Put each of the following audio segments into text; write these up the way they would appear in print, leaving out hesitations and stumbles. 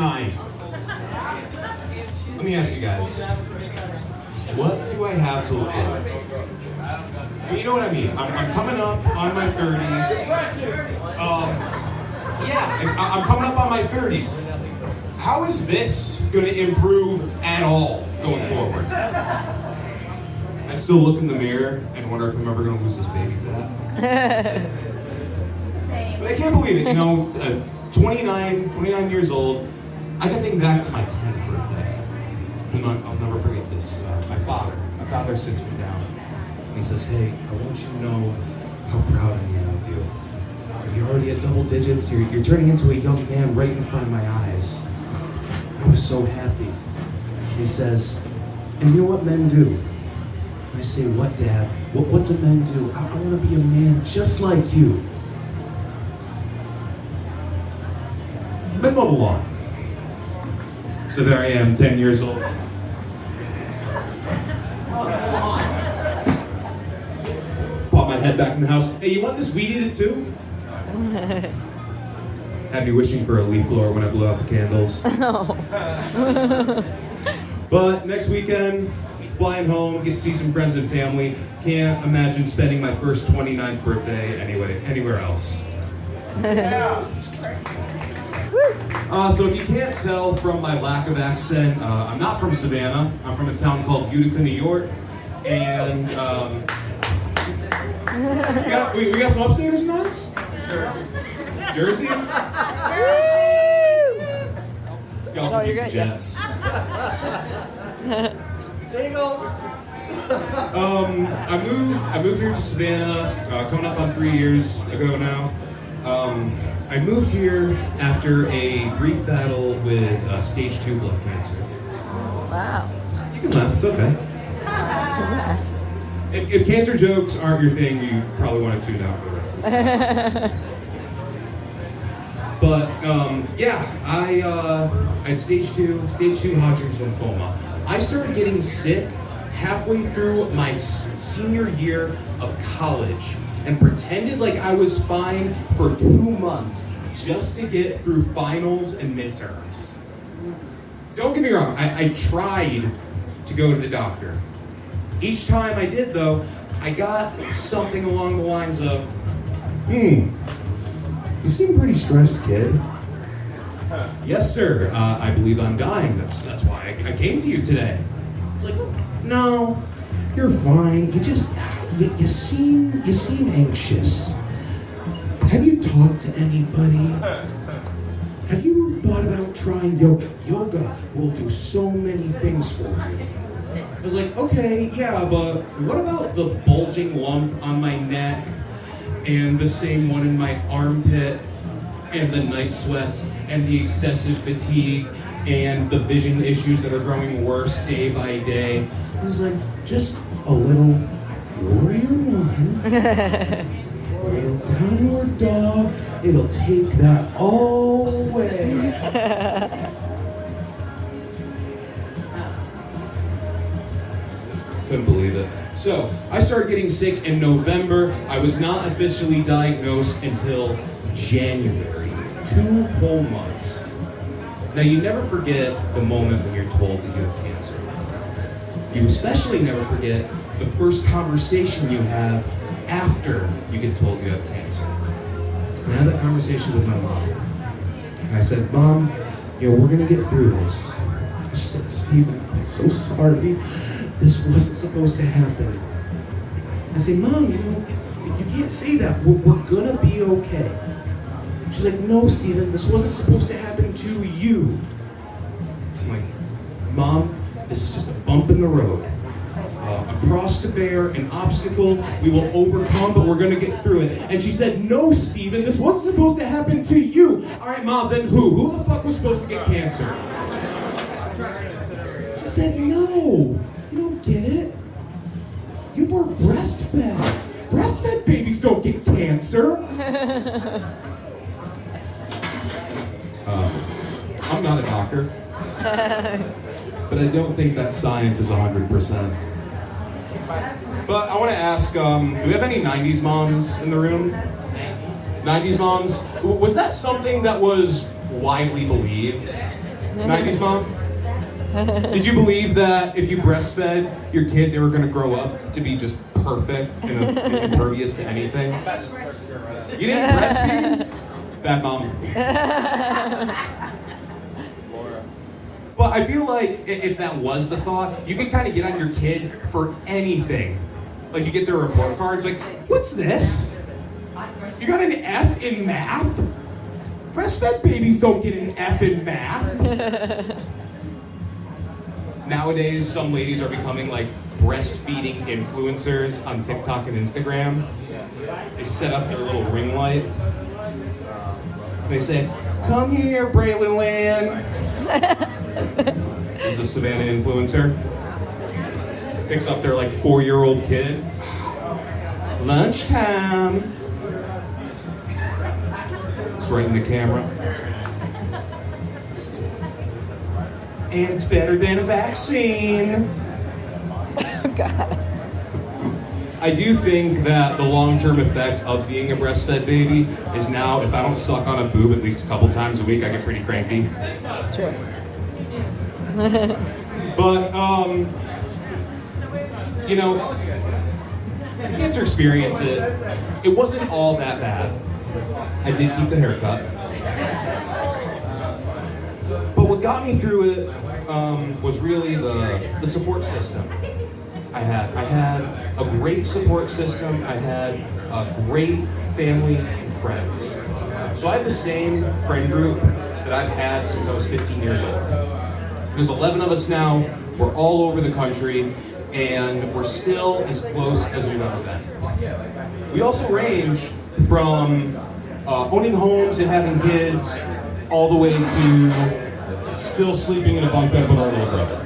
9. Let me ask you guys, what do I have to look forward to? Well, you know what I mean. I'm coming up on my 30s. I'm coming up on my 30s. How is this going to improve at all going forward? I still look in the mirror and wonder if I'm ever going to lose this baby fat. But I can't believe it, 29 years old, I got thinking back to my 10th birthday. And I'll never forget this. My father sits me down and he says, "Hey, I want you to know how proud I am of you. You're already at double digits, you're turning into a young man right in front of my eyes." I was so happy. He says, "And you know what men do?" I say, "What, Dad? What do men do? I want to be a man just like you." Men mow the lawn. So there I am, 10 years old. Pop my head back in the house. "Hey, you want this weed eater too?" Had me wishing for a leaf blower when I blew out the candles. Oh. But next weekend, flying home, get to see some friends and family. Can't imagine spending my first 29th birthday anywhere else. Yeah. So if you can't tell from my lack of accent, I'm not from Savannah. I'm from a town called Utica, New York. And we got some upstairs notes? Jersey? Y'all can keep the Jets. I moved here to Savannah, coming up on 3 years ago now. I moved here after a brief battle with stage 2 blood cancer. Wow. You can laugh, it's okay. If cancer jokes aren't your thing, you probably want to tune out for the rest of this. But I had stage 2 Hodgkin's lymphoma. I started getting sick halfway through my senior year of college and pretended like I was fine for 2 months just to get through finals and midterms. Don't get me wrong, I tried to go to the doctor. Each time I did though, I got something along the lines of, "You seem pretty stressed, kid." "Yes, sir. I believe I'm dying. That's why I came to you today." It's like, "No, you're fine. You seem anxious. Have you talked to anybody? Have you thought about trying yoga? Yoga will do so many things for you." I was like, "Okay, yeah, but what about the bulging lump on my neck and the same one in my armpit and the night sweats and the excessive fatigue and the vision issues that are growing worse day by day?" He was like, "Just a little Warrior One, a little downward dog, it'll take that all away." Couldn't believe it. So, I started getting sick in November. I was not officially diagnosed until January. 2 whole months. Now, you never forget the moment when you're told that you have cancer. You especially never forget the first conversation you have after you get told you have cancer. And I had that conversation with my mom. And I said, "Mom, we're gonna get through this." She said, "Stephen, I'm so sorry. This wasn't supposed to happen." I said, "Mom, you can't say that. We're gonna be okay." She's like, "No, Stephen, this wasn't supposed to happen to you." I'm like, "Mom, this is just a bump in the road. A cross to bear, an obstacle we will overcome, but we're gonna get through it." And she said, "No, Stephen, this wasn't supposed to happen to you." "All right, Mom, then who? Who the fuck was supposed to get cancer?" She said, "No, you don't get it. You were breastfed. Breastfed babies don't get cancer." I'm not a doctor, but I don't think that science is 100%. But I want to ask, do we have any 90s moms in the room? 90s moms? Was that something that was widely believed? 90s mom? Did you believe that if you breastfed your kid, they were going to grow up to be just perfect and impervious to anything? You didn't breastfeed? Bad mom. But I feel like if that was the thought, you could kind of get on your kid for anything. Like you get their report cards, like, what's this? You got an F in math? Breastfed babies don't get an F in math. Nowadays, some ladies are becoming like breastfeeding influencers on TikTok and Instagram. They set up their little ring light. They say, come here, Braylon Land. This is a Savannah influencer. Picks up their like 4-year-old kid. Lunchtime. It's right in the camera. And it's better than a vaccine. Oh, God. I do think that the long-term effect of being a breastfed baby is now, if I don't suck on a boob at least a couple times a week, I get pretty cranky. True. But, you know, you get to experience it. It wasn't all that bad. I did keep the haircut. But what got me through it was really the support system. I had a great support system. I had a great family and friends. So I have the same friend group that I've had since I was 15 years old. There's 11 of us now. We're all over the country, and we're still as close as we've ever been. We also range from owning homes and having kids all the way to still sleeping in a bunk bed with our little brother.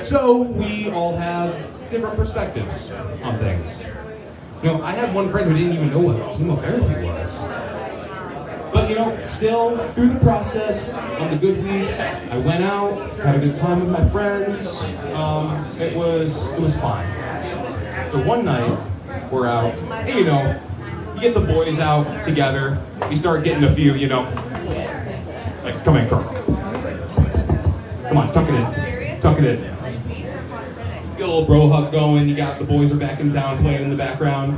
So we all have different perspectives on things. You know, I had one friend who didn't even know what chemotherapy was. But you know, still through the process, on the good weeks, I went out, had a good time with my friends. It was fine. So one night, we're out, and you know, you get the boys out together, you start getting a few, you know, like, come in, girl. Come on, tuck it in. Tuck it in. Get a little bro hug going, you got the boys are back in town playing in the background.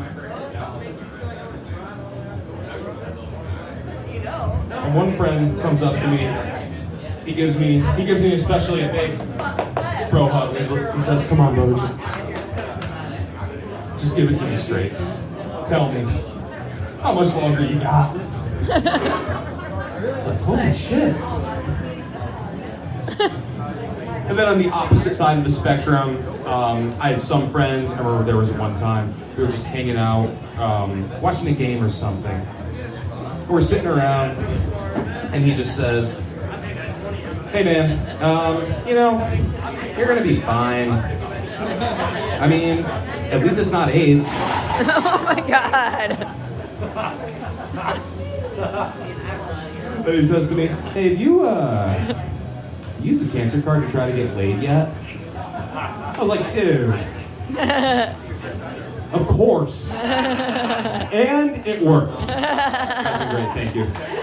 And one friend comes up to me, he gives me especially a big bro hug. He says, come on, brother, just give it to me straight. Tell me, how much longer you got? It's like, holy shit. And then on the opposite side of the spectrum, I had some friends. I remember there was one time we were just hanging out, watching a game or something. We're sitting around, and he just says, hey man, you know, you're gonna be fine. I mean, at least it's not AIDS. Oh my God. And he says to me, hey, have you used the cancer card to try to get laid yet? I was like, dude. Of course. And it worked. Great, thank you.